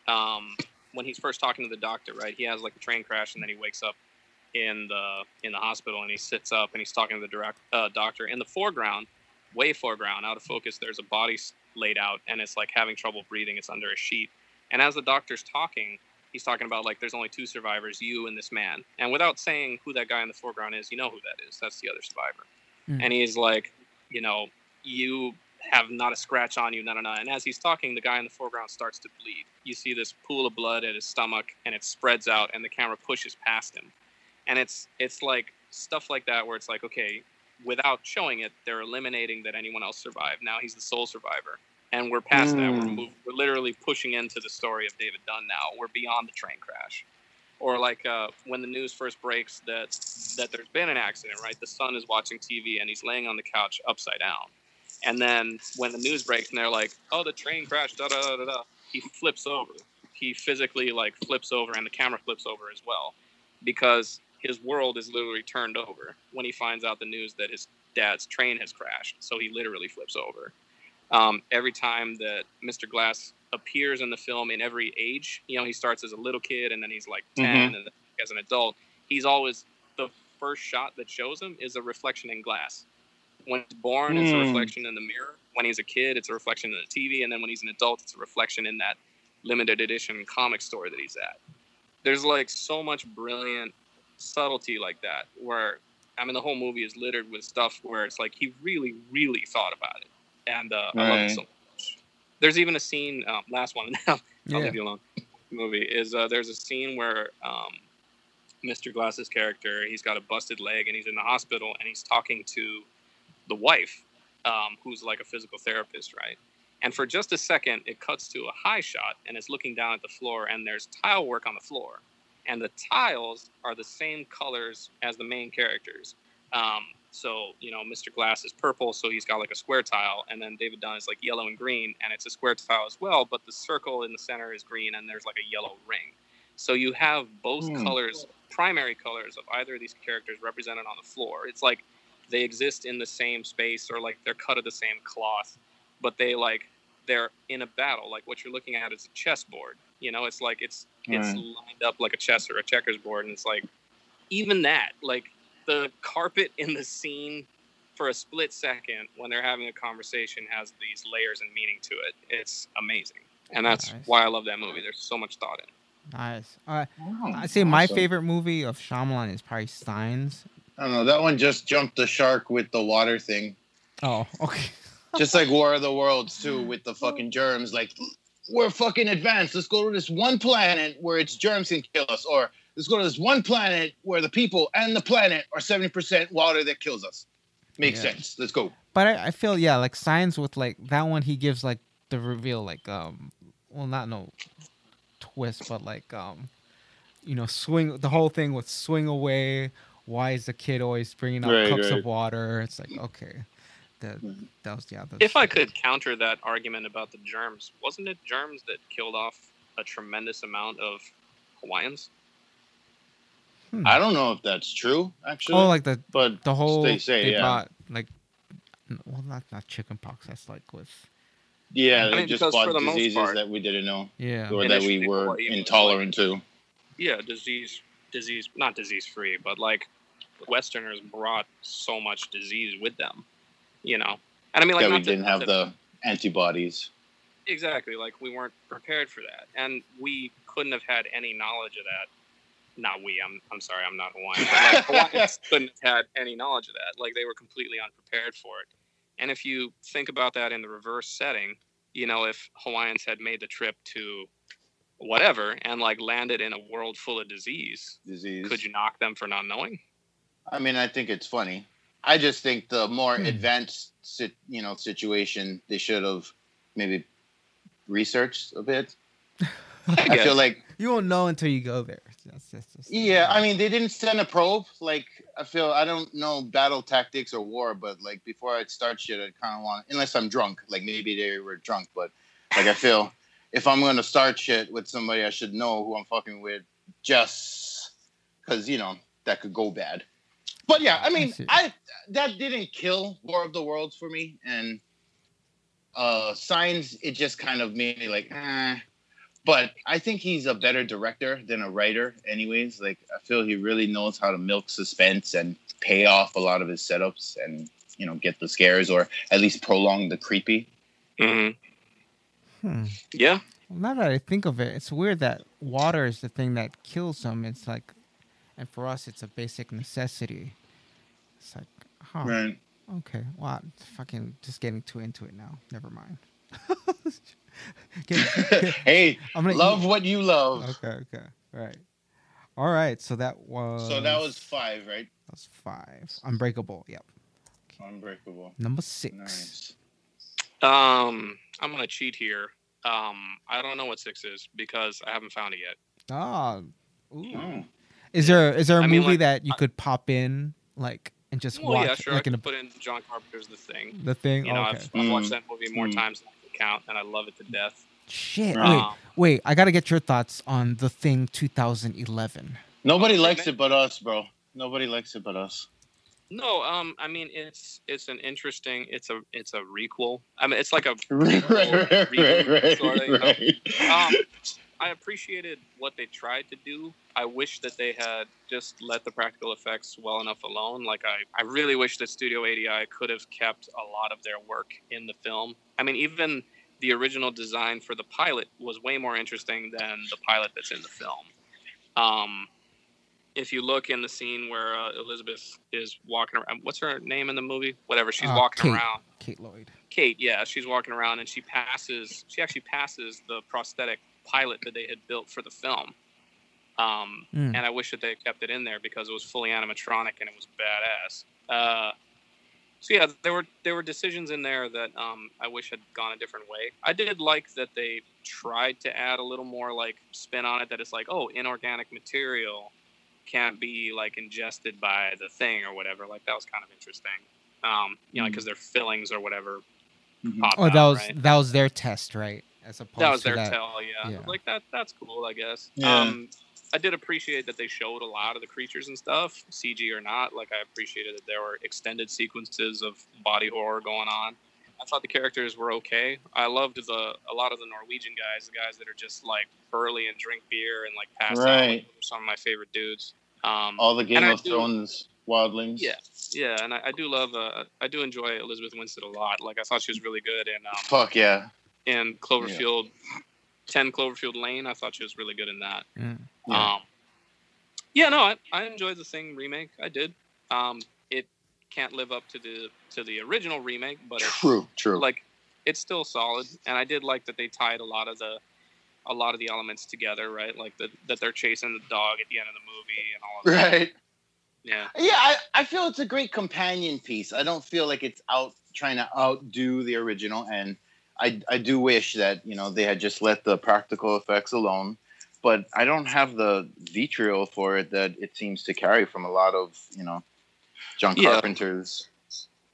when he's first talking to the doctor, right, he has like a train crash and then he wakes up in the hospital, and he sits up and he's talking to the doctor. In the foreground, way foreground, out of focus, there's a body laid out, and it's like having trouble breathing. It's under a sheet. And as the doctor's talking, he's talking about like there's only 2 survivors, you and this man. And without saying who that guy in the foreground is, you know who that is. That's the other survivor. And he's like, you know, you have not a scratch on you, no. And as he's talking, the guy in the foreground starts to bleed. You see this pool of blood at his stomach, and it spreads out, and the camera pushes past him. And it's like stuff like that where it's like, okay, without showing it, they're eliminating that anyone else survived. Now he's the sole survivor. And we're past that. We're literally pushing into the story of David Dunn now. We're beyond the train crash. Or like when the news first breaks that there's been an accident, right? The son is watching TV, and he's laying on the couch upside down. And then when the news breaks and they're like, oh, the train crashed, da-da-da-da-da, he flips over. He physically, like, flips over, and the camera flips over as well. Because his world is literally turned over when he finds out the news that his dad's train has crashed. So he literally flips over. Every time that Mr. Glass appears in the film in every age, you know, he starts as a little kid, and then he's like 10, and then as an adult, he's always, the first shot that shows him is a reflection in glass. When he's born, it's a reflection in the mirror. When he's a kid, it's a reflection in the TV. And then when he's an adult, it's a reflection in that limited edition comic store that he's at. There's like so much brilliant subtlety like that, where, I mean, the whole movie is littered with stuff where it's like he really, really thought about it. And I love it so much. There's even a scene, last one, now I'll leave you alone. Movie is there's a scene where Mr. Glass's character, he's got a busted leg, and he's in the hospital, and he's talking to the wife, who's like a physical therapist, right? And for just a second, it cuts to a high shot, and it's looking down at the floor, and there's tile work on the floor. And the tiles are the same colors as the main characters. So, you know, Mr. Glass is purple, so he's got like a square tile, and then David Dunn is like yellow and green, and it's a square tile as well, but the circle in the center is green, and there's like a yellow ring. So you have both colors, primary colors of either of these characters represented on the floor. It's like they exist in the same space, or like they're cut of the same cloth, but they're in a battle. Like what you're looking at is a chessboard. You know, it's like it's lined up like a chess or a checkers board, and it's like even that, like the carpet in the scene for a split second when they're having a conversation has these layers and meaning to it. It's amazing, and that's why I love that movie. There's so much thought in it. Nice. I'd say my favorite movie of Shyamalan is probably Signs. I don't know. That one just jumped the shark with the water thing. Oh, okay. Just like War of the Worlds, too, with the fucking germs. Like, we're fucking advanced. Let's go to this one planet where its germs can kill us. Or let's go to this one planet where the people and the planet are 70% water that kills us. Makes sense. Let's go. But I feel, like Signs with, like, that one, he gives, like, the reveal, like, well, not no twist, but, like, you know, swing, the whole thing with swing away. Why is the kid always bringing up cups of water? It's like, okay. That was if I could counter that argument about the germs, wasn't it germs that killed off a tremendous amount of Hawaiians? I don't know if that's true, actually. Oh, like the whole they brought, like, well, not chicken pox. That's like with they just bought diseases that we didn't know, or that we were intolerant to. Yeah, not disease free, but like Westerners brought so much disease with them. You know, and I mean, like, we didn't have the antibodies. Exactly, like we weren't prepared for that, and we couldn't have had any knowledge of that. Not we. I'm sorry, I'm not Hawaiian. But like, Hawaiians couldn't have had any knowledge of that. Like they were completely unprepared for it. And if you think about that in the reverse setting, you know, if Hawaiians had made the trip to whatever and like landed in a world full of disease, could you knock them for not knowing? I mean, I think it's funny. I just think the more advanced, situation, they should have maybe researched a bit. I feel like you won't know until you go there. Yeah, I mean, they didn't send a probe. Like, I don't know battle tactics or war, but like before I start shit, I kind of want, unless I'm drunk. Like maybe they were drunk, but like I feel if I'm going to start shit with somebody, I should know who I'm fucking with, just because that could go bad. But yeah, I mean, that didn't kill War of the Worlds for me, and Signs, it just kind of made me like, But I think he's a better director than a writer, anyways. Like, I feel he really knows how to milk suspense and pay off a lot of his setups and, you know, get the scares or at least prolong the creepy. Mm-hmm. Yeah. Well, now that I think of it, it's weird that water is the thing that kills him. It's like, and for us, it's a basic necessity. It's like, huh. Right. Okay. Well, I'm fucking just getting too into it now. Never mind. Hey, love what you love. Okay. Right. All right. So that was 5, right? That was 5. Unbreakable. Yep. Okay. Unbreakable. Number 6. Nice. I'm gonna cheat here. I don't know what 6 is because I haven't found it yet. Is there a movie that you could pop in like and just watch? Yeah, sure. Like I can put in John Carpenter's The Thing. The Thing. You know, okay. I've watched that movie more times than I can count, and I love it to death. Shit. Wait. I gotta get your thoughts on The Thing 2011. Nobody likes it but us, bro. Nobody likes it but us. No, I mean it's an interesting. It's a requel. I mean it's like a reboot, sort of. Right. You know? I appreciated what they tried to do. I wish that they had just let the practical effects well enough alone. Like I really wish that Studio ADI could have kept a lot of their work in the film. I mean, even the original design for the pilot was way more interesting than the pilot that's in the film. If you look in the scene where Elizabeth is walking around, what's her name in the movie? Whatever, she's walking around. Kate Lloyd. Kate, yeah, she's walking around and she actually passes the prosthetic pilot that they had built for the film. And I wish that they had kept it in there because it was fully animatronic and it was badass. So yeah, there were decisions in there that I wish had gone a different way. I did like that they tried to add a little more like spin on it, that it's like, oh, inorganic material can't be like ingested by the Thing or whatever. Like that was kind of interesting. You know, because their fillings or whatever. That was their test, right? As opposed that was to their tell, yeah. Like that's cool, I guess. Yeah. I did appreciate that they showed a lot of the creatures and stuff, CG or not. Like I appreciated that there were extended sequences of body horror going on. I thought the characters were okay. I loved a lot of the Norwegian guys, the guys that are just like burly and drink beer and like pass out. Like, some of my favorite dudes. All the Game of Thrones wildlings. Yeah, and I do love. I do enjoy Elizabeth Winstead a lot. Like I thought she was really good in. Fuck yeah. In Cloverfield, 10 Cloverfield Lane, I thought she was really good in that. I enjoyed the Thing remake. I did. It can't live up to the original remake, but it's, true. Like it's still solid, and I did like that they tied a lot of the elements together, right? Like that they're chasing the dog at the end of the movie and all of that. Right. Yeah. I feel it's a great companion piece. I don't feel like it's trying to outdo the original, and I do wish that, you know, they had just let the practical effects alone. But I don't have the vitriol for it that it seems to carry from a lot of, you know, John Carpenter's.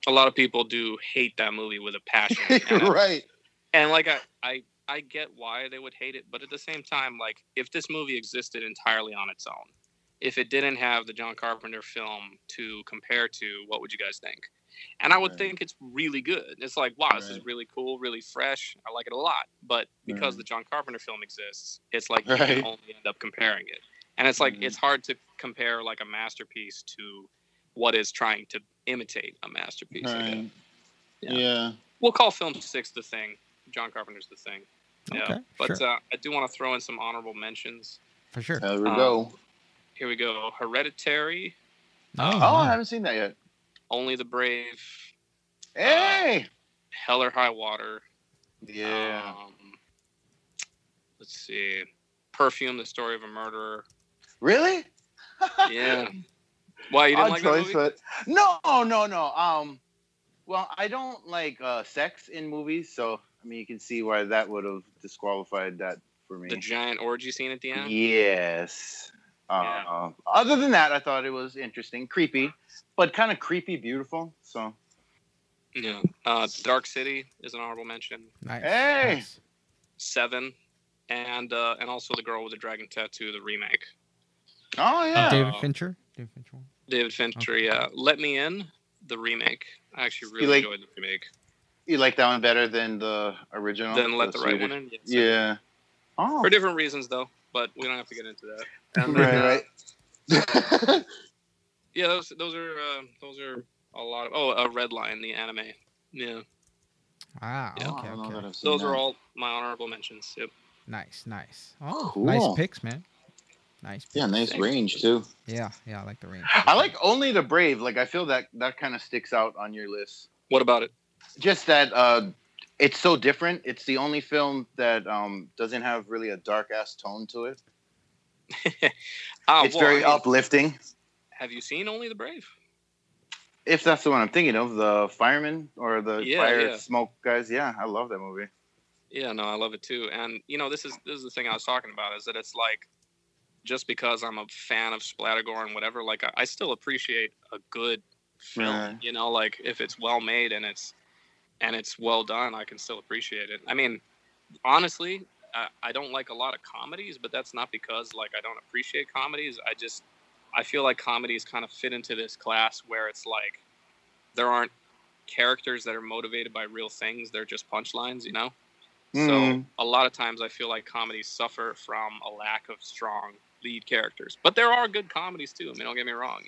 A lot of people do hate that movie with a passion. Right. And like I get why they would hate it, but at the same time, like if this movie existed entirely on its own, if it didn't have the John Carpenter film to compare to, what would you guys think? And I would think it's really good. It's like, wow, this is really cool, really fresh. I like it a lot. But because the John Carpenter film exists, it's like you can only end up comparing it. And it's like, it's hard to compare like a masterpiece to what is trying to imitate a masterpiece. Right. Yeah. We'll call film 6 The Thing. John Carpenter's The Thing. Yeah. Okay, but sure. I do want to throw in some honorable mentions. For sure. There we go. Here we go. Hereditary. I haven't seen that yet. Only the Brave. Hey! Hell or High Water. Yeah. Let's see. Perfume, The Story of a Murderer. Really? Yeah. Why, you didn't like that movie? But no. Well, I don't like sex in movies, so I mean, you can see why that would have disqualified that for me. The giant orgy scene at the end? Yes. Other than that, I thought it was interesting, creepy, but kind of creepy, beautiful. So, yeah. Dark City is an honorable mention. Nice. Hey, nice. 7, and also The Girl with the Dragon Tattoo, the remake. Oh yeah. David Fincher. David Fincher. Okay. Yeah. Let Me In, the remake. I actually really enjoyed the remake. You like that one better than the original? Than Let the Right One In? Yes, yeah. For different reasons, though. But we don't have to get into that. And then, right. Yeah, those are a lot of a Red Line, the anime. Yeah. Ah, yeah. Okay. Those are all my honorable mentions. Yep. Nice. Oh, cool. Nice picks, man. Nice picks. Yeah, nice range too. Yeah, I like the range. I like Only the Brave. Like, I feel that kind of sticks out on your list. What about it? Just that it's so different. It's the only film that doesn't have really a dark ass tone to it. It's very uplifting. Have you seen Only the Brave? If that's the one I'm thinking of, the fireman or the fire smoke guys. Yeah, I love that movie. Yeah, no, I love it too. And this is the thing I was talking about, is that it's like, just because I'm a fan of splattergore and whatever, like I still appreciate a good film. Right. Like if it's well made and it's well done, I can still appreciate it. I mean, honestly, I don't like a lot of comedies, but that's not because like I don't appreciate comedies. I feel like comedies kind of fit into this class where it's like there aren't characters that are motivated by real things. They're just punchlines, So a lot of times I feel like comedies suffer from a lack of strong lead characters. But there are good comedies too. I mean, don't get me wrong,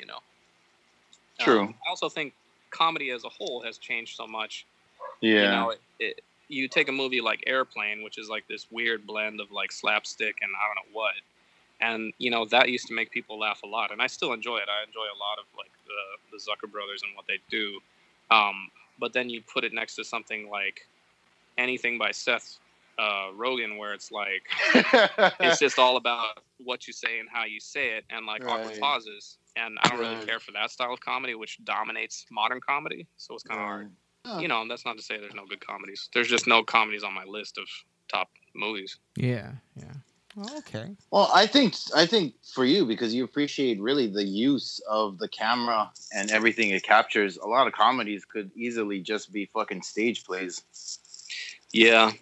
True. I also think comedy as a whole has changed so much. Yeah. You take a movie like Airplane, which is like this weird blend of like slapstick and I don't know what. And, that used to make people laugh a lot. And I still enjoy it. I enjoy a lot of like the Zucker brothers and what they do. But then you put it next to something like anything by Seth Rogen, where it's like, it's just all about what you say and how you say it and like awkward pauses. And I don't really care for that style of comedy, which dominates modern comedy. So it's kind of hard. And that's not to say there's no good comedies. There's just no comedies on my list of top movies. Yeah. Okay. Well, I think for you, because you appreciate really the use of the camera and everything it captures, a lot of comedies could easily just be fucking stage plays. Yeah,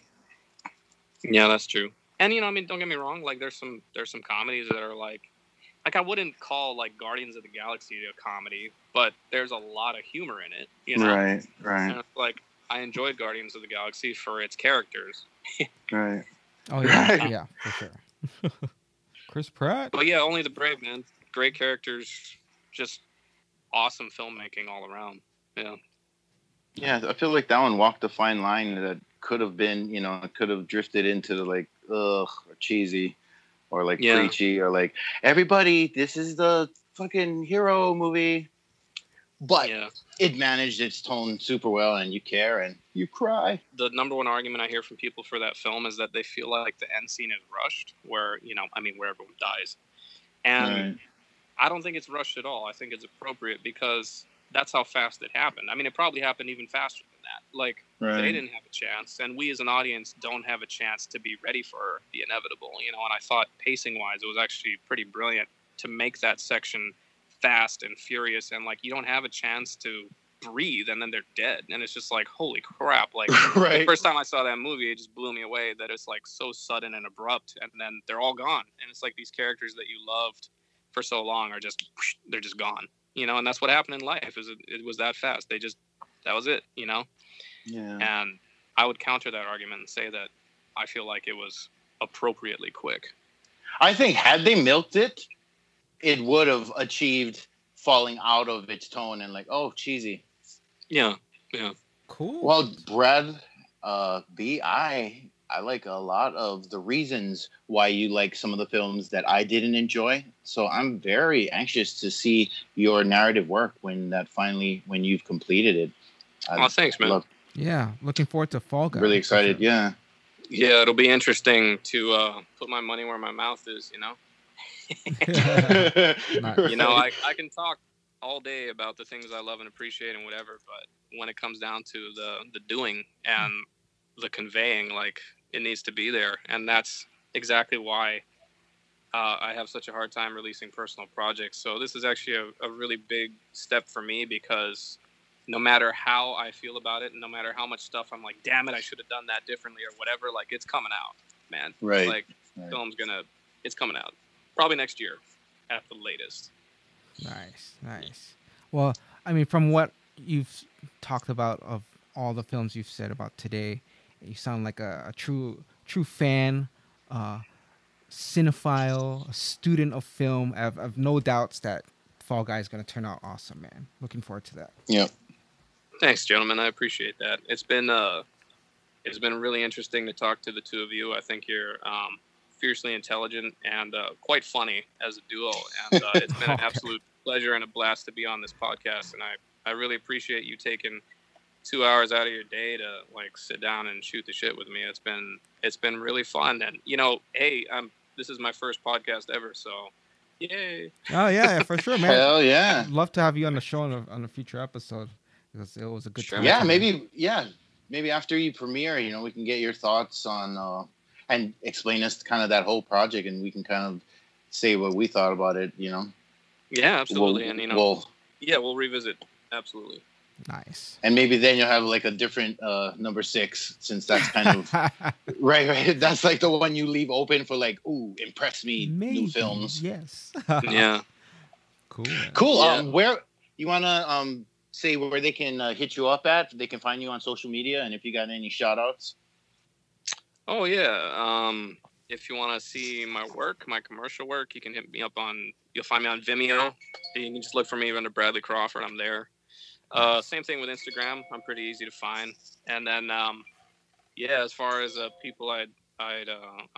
that's true. And don't get me wrong. Like, there's some comedies that are like I wouldn't call like Guardians of the Galaxy a comedy, but there's a lot of humor in it. Right. And it's like, I enjoyed Guardians of the Galaxy for its characters. Right. Oh yeah, yeah, for sure. Chris Pratt. But yeah, Only the Brave, man. Great characters, just awesome filmmaking all around. Yeah. Yeah, I feel like that one walked a fine line that could have been, it could have drifted into the like, or cheesy, or like preachy, or like, everybody, this is the fucking hero movie. But it managed its tone super well, and you care and you cry. The number one argument I hear from people for that film is that they feel like the end scene is rushed, where where everyone dies. And I don't think it's rushed at all. I think it's appropriate because that's how fast it happened. I mean, it probably happened even faster than that. Like, they didn't have a chance, and we as an audience don't have a chance to be ready for the inevitable, And I thought pacing-wise, it was actually pretty brilliant to make that section fast and furious, and like you don't have a chance to breathe, and then they're dead, and it's just like, holy crap! Like the first time I saw that movie, it just blew me away that it's like so sudden and abrupt, and then they're all gone, and it's like these characters that you loved for so long are just they're just gone, and that's what happened in life. It was that fast. That was it, Yeah. And I would counter that argument and say that I feel like it was appropriately quick. I think had they milked it, it would have achieved falling out of its tone and like, oh, cheesy. Yeah. Cool. Well, Brad, B, I like a lot of the reasons why you like some of the films that I didn't enjoy. So I'm very anxious to see your narrative work when you've completed it. Thanks, man. Looking forward to Fall Guy. Really excited, sure. Yeah, it'll be interesting to put my money where my mouth is, I can talk all day about the things I love and appreciate and whatever, but when it comes down to the doing and the conveying, like, it needs to be there. And that's exactly why I have such a hard time releasing personal projects. So this is actually a really big step for me, because no matter how I feel about it, and no matter how much stuff I'm like, damn it, I should have done that differently or whatever, like, it's coming out, man. Right. Like, it's coming out. Probably next year at the latest. Nice. Well, I mean, from what you've talked about of all the films you've said about today, you sound like a true fan cinephile, a student of film. I have no doubts that Fall Guy is going to turn out awesome, man. Looking forward to that. Yeah. Thanks, gentlemen. I appreciate that. It's been really interesting to talk to the two of you. I think you're fiercely intelligent and quite funny as a duo. And it's been an absolute pleasure and a blast to be on this podcast. And I really appreciate you taking 2 hours out of your day to like sit down and shoot the shit with me. It's been really fun. And hey, this is my first podcast ever, so yay! Oh yeah, for sure, man. Hell yeah! I'd love to have you on the show on a future episode because it was a good time. Yeah, maybe after you premiere, we can get your thoughts on and explain us kind of that whole project, and we can kind of say what we thought about it. Yeah, absolutely, we'll revisit absolutely. Nice. And maybe then you'll have like a different number 6, since that's kind of right. That's like the one you leave open for like, ooh, impress me, maybe. New films. Yes. Yeah. Cool. Cool. Yeah. Where you wanna say where they can hit you up at? They can find you on social media, and if you got any shout outs. Oh yeah. If you want to see my work, my commercial work, you can hit me up you'll find me on Vimeo. You can just look for me under Bradley Crawford. I'm there. Same thing with Instagram. I'm pretty easy to find. And then, as far as people I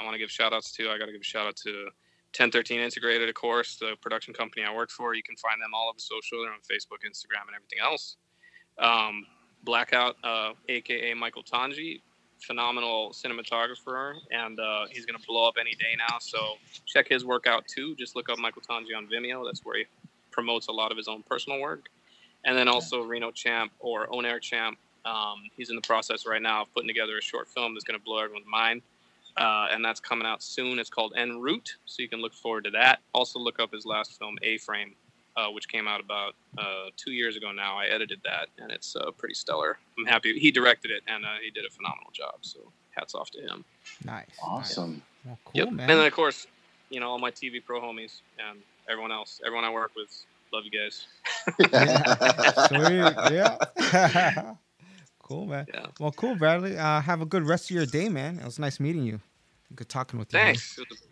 want to give shout outs to, I got to give a shout out to 1013 Integrated, of course, the production company I work for. You can find them all over social. They're on Facebook, Instagram, and everything else. Blackout, a.k.a. Michael Tanji, phenomenal cinematographer, and he's going to blow up any day now. So check his work out, too. Just look up Michael Tanji on Vimeo. That's where he promotes a lot of his own personal work. And then also Reno Champ or On Air Champ. He's in the process right now of putting together a short film that's going to blow everyone's mind. And that's coming out soon. It's called En Route, so you can look forward to that. Also look up his last film, A-Frame, which came out about 2 years ago now. I edited that, and it's pretty stellar. I'm happy. He directed it, and he did a phenomenal job, so hats off to him. Nice. Awesome. Well, cool, man. And then, of course, all my TV Pro homies and everyone else, everyone I work with. Love you guys. Sweet. Yeah. Cool, man. Yeah. Well, cool, Bradley. Have a good rest of your day, man. It was nice meeting you. Good talking with you. Thanks. It was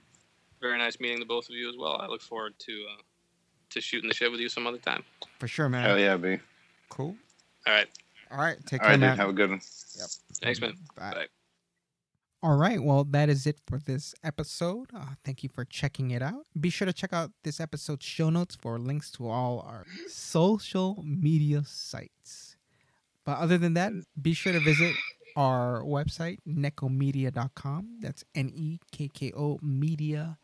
very nice meeting the both of you as well. I look forward to shooting the shit with you some other time. For sure, man. Hell yeah, B. Cool. All right. Take care, man. Dude, have a good one. Yep. Thanks, man. Bye. All right, well, that is it for this episode. Thank you for checking it out. Be sure to check out this episode's show notes for links to all our social media sites. But other than that, be sure to visit our website, nekkomedia.com. That's Nekko media.com.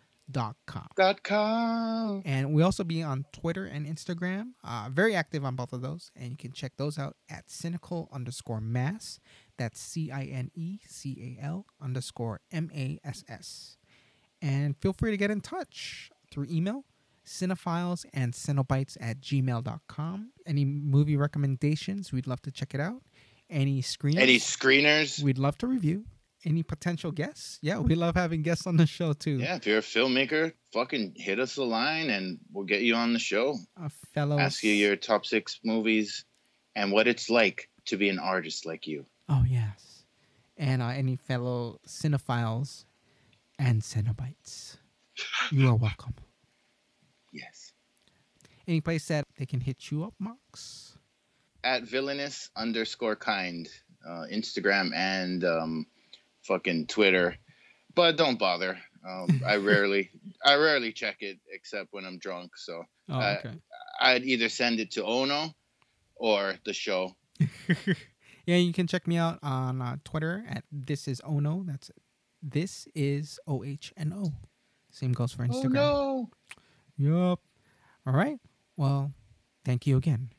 And we also be on Twitter and Instagram. Very active on both of those. And you can check those out at cynical_mass. That's CINECAL_MASS. And feel free to get in touch through email, cinephiles@gmail.com. Any movie recommendations, we'd love to check it out. Any screeners? We'd love to review. Any potential guests? Yeah, we love having guests on the show too. Yeah, if you're a filmmaker, fucking hit us a line and we'll get you on the show. Ask you your top 6 movies and what it's like to be an artist like you. Oh, yes. And any fellow cinephiles and Cenobites. You are welcome. Yes. Any place that they can hit you up, Marks? At villainous_kind. Instagram and fucking Twitter. But don't bother. I rarely check it except when I'm drunk. So okay. I'd either send it to Ono or the show. Yeah, you can check me out on Twitter at thisisono. That's this is OHNO. Same goes for Instagram. Oh no. Yup. All right. Well, thank you again.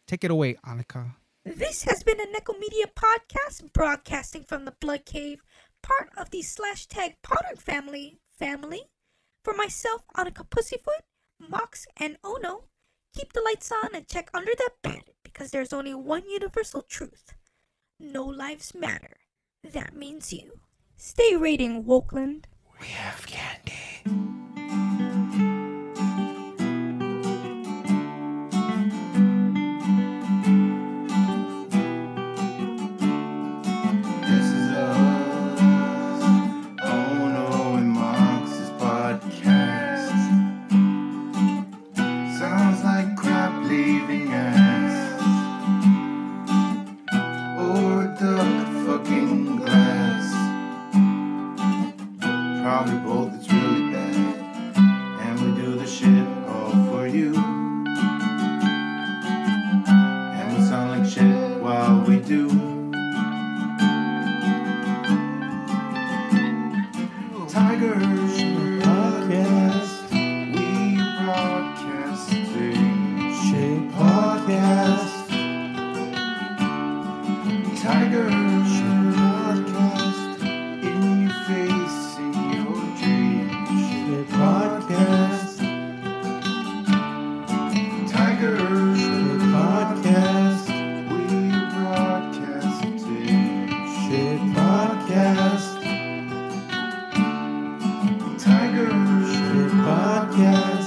Take it away, Annika. This has been a Nekko Media podcast broadcasting from the Blood Cave, part of the /Potter family. For myself, Annika Pussyfoot, Mox, and Ono, keep the lights on and check under that bed because there's only one universal truth. No lives matter. That means you. Stay rating, Wokeland. We have candy. This is us. Oh no. together.